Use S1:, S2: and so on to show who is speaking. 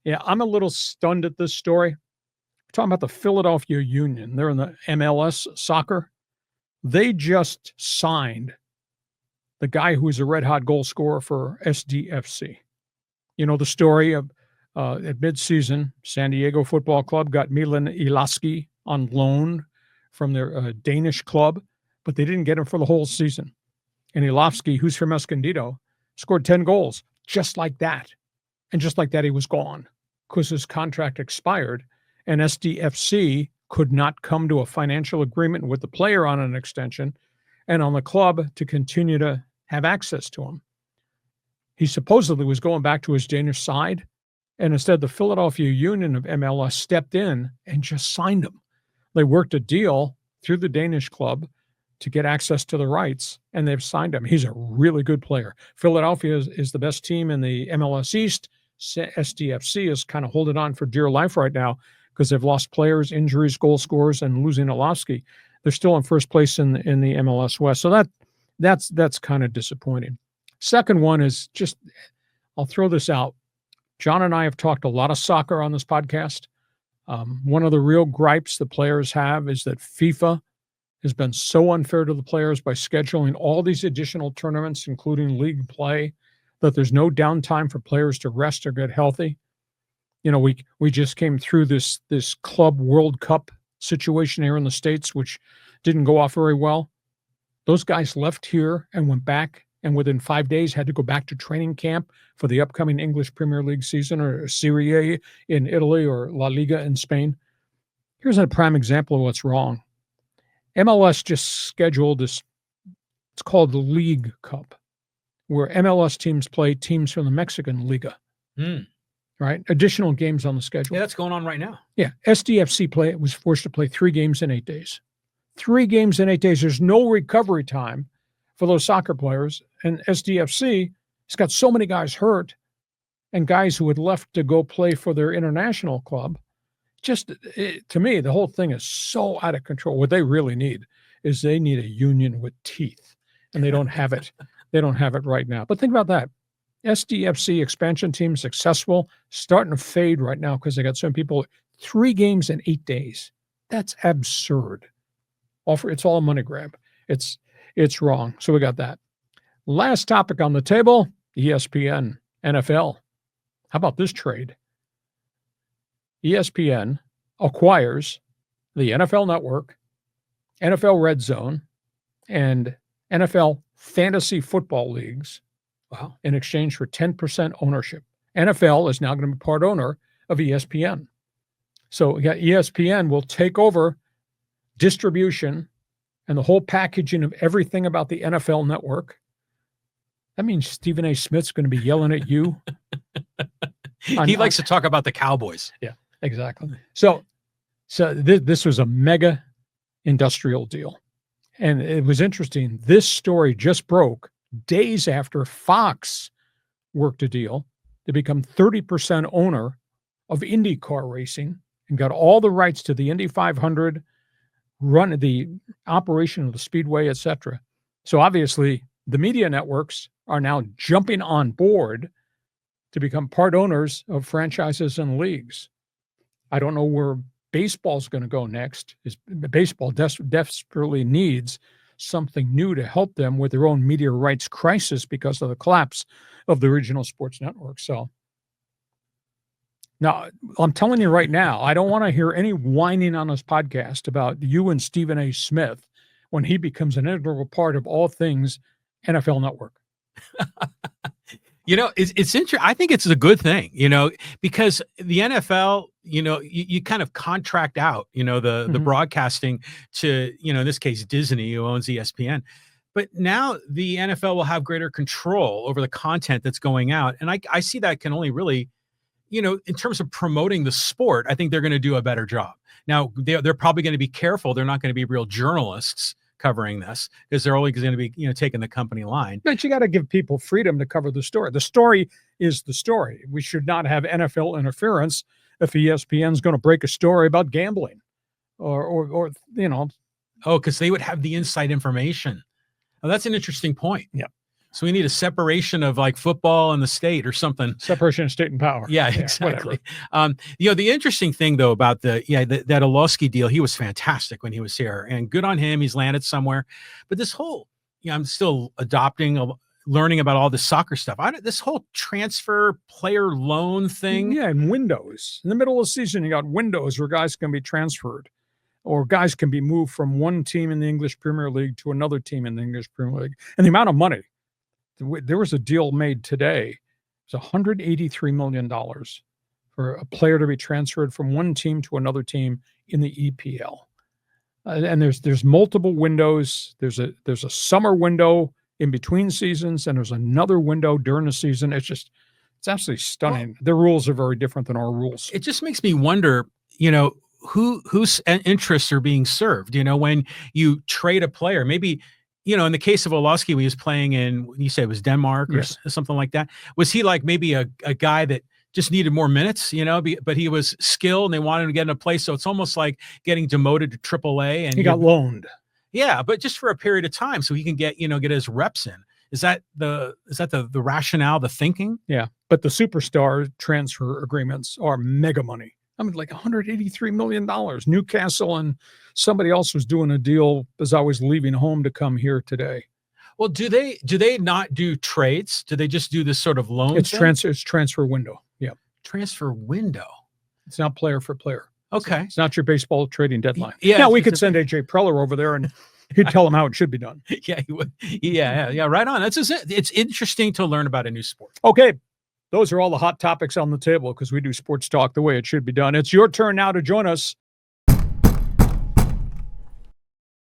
S1: Yeah, I'm a little stunned at this story. We're talking about the Philadelphia Union. They're in the MLS soccer. They just signed the guy who was a red hot goal scorer for SDFC. You know the story of at midseason, San Diego Football Club got Milan Iloski on loan from their Danish club, but they didn't get him for the whole season. And Iloski, who's from Escondido, scored 10 goals just like that. And just like that, he was gone because his contract expired. And SDFC could not come to a financial agreement with the player on an extension and on the club to continue to have access to him. He supposedly was going back to his Danish side, and instead the Philadelphia Union of MLS stepped in and just signed him. They worked a deal through the Danish club to get access to the rights, and they've signed him. He's a really good player. Philadelphia is the best team in the MLS East. SDFC is kind of holding on for dear life right now because they've lost players, injuries, goal scorers, and losing Iloski. They're still in first place in the MLS West. So that's kind of disappointing. Second one is just, I'll throw this out. John and I have talked a lot of soccer on this podcast. One of the real gripes the players have is that FIFA has been so unfair to the players by scheduling all these additional tournaments, including league play, that there's no downtime for players to rest or get healthy. You know, we just came through this Club World Cup situation here in the States, which didn't go off very well. Those guys left here and went back, and within 5 days had to go back to training camp for the upcoming English Premier League season, or Serie A in Italy, or La Liga in Spain. Here's a prime example of what's wrong. MLS just scheduled this, it's called the League Cup, where MLS teams play teams from the Mexican Liga. Right? Additional games on the schedule.
S2: Yeah, that's going on right now.
S1: Yeah. SDFC was forced to play 3 games in 8 days. 3 games in 8 days. There's no recovery time for those soccer players. And SDFC has got so many guys hurt and guys who had left to go play for their international club. To me, the whole thing is so out of control. What they really need is they need a union with teeth, and they don't have it. They don't have it right now. But think about that. SDFC expansion team successful, starting to fade right now because they got some people. 3 games in 8 days. That's absurd. It's all a money grab. It's wrong. So we got that. Last topic on the table, ESPN, NFL. How about this trade? ESPN acquires the NFL Network, NFL Red Zone, and NFL Fantasy Football Leagues. Wow. In exchange for 10% ownership. NFL is now going to be part owner of ESPN. So ESPN will take over distribution and the whole packaging of everything about the NFL Network. That means Stephen A. Smith's going to be yelling at you.
S2: He likes to talk about the Cowboys.
S1: Yeah, exactly. So this was a mega industrial deal. And it was interesting. This story just broke days after Fox worked a deal to become 30% owner of IndyCar racing and got all the rights to the Indy 500, run the operation of the speedway, etc. So obviously the media networks are now jumping on board to become part owners of franchises and leagues. I don't know where baseball's going to go next. Baseball desperately needs something new to help them with their own media rights crisis because of the collapse of the regional sports network. So now I'm telling you right now, I don't want to hear any whining on this podcast about you and Stephen A. Smith when he becomes an integral part of all things NFL Network.
S2: You know, it's interesting. I think it's a good thing, you know, because the NFL, you know, you kind of contract out, you know, the broadcasting to, you know, in this case, Disney, who owns ESPN. But now the NFL will have greater control over the content that's going out. And I see that can only really, you know, in terms of promoting the sport, I think they're going to do a better job. Now, they're probably going to be careful. They're not going to be real journalists covering this because they're only going to be, you know, taking the company line.
S1: But you got to give people freedom to cover the story. The story is the story. We should not have NFL interference if ESPN is going to break a story about gambling or you know.
S2: Oh, because they would have the inside information. Oh, that's an interesting point.
S1: Yeah.
S2: So we need a separation of like football and the state or something.
S1: Separation of state and power.
S2: Yeah, exactly. The interesting thing though about that Iloski deal, he was fantastic when he was here, and good on him. He's landed somewhere. But this whole, I'm still learning about all this soccer stuff. This whole transfer player loan thing.
S1: Yeah, and windows. In the middle of the season, you got windows where guys can be transferred, or guys can be moved from one team in the English Premier League to another team in the English Premier League. And the amount of money. There was a deal made today. It's $183 million for a player to be transferred from one team to another team in the EPL. And there's multiple windows. There's a summer window in between seasons, and there's another window during the season. It's absolutely stunning. Well, their rules are very different than our rules.
S2: It just makes me wonder, whose interests are being served, when you trade a player. Maybe, in the case of Iloski, when he was playing in, you say it was Denmark or something like that, was he like maybe a guy that just needed more minutes, but he was skilled and they wanted him to get in a place. So it's almost like getting demoted to AAA, and
S1: he got loaned.
S2: Yeah, but just for a period of time so he can get his reps in. Is that the rationale, the thinking?
S1: Yeah, but the superstar transfer agreements are mega money. I mean, like $183 million. Newcastle and somebody else was doing a deal as I was leaving home to come here today.
S2: Well, do they not do trades? Do they just do this sort of loan?
S1: It's transfer window. Yeah,
S2: transfer window.
S1: It's not player for player.
S2: Okay,
S1: it's not your baseball trading deadline.
S2: Yeah,
S1: now we could send AJ Preller over there and he'd tell him how it should be done.
S2: Yeah, he would. Yeah. Right on. That's just it. It's interesting to learn about a new sport.
S1: Okay. Those are all the hot topics on the table because we do sports talk the way it should be done. It's your turn now to join us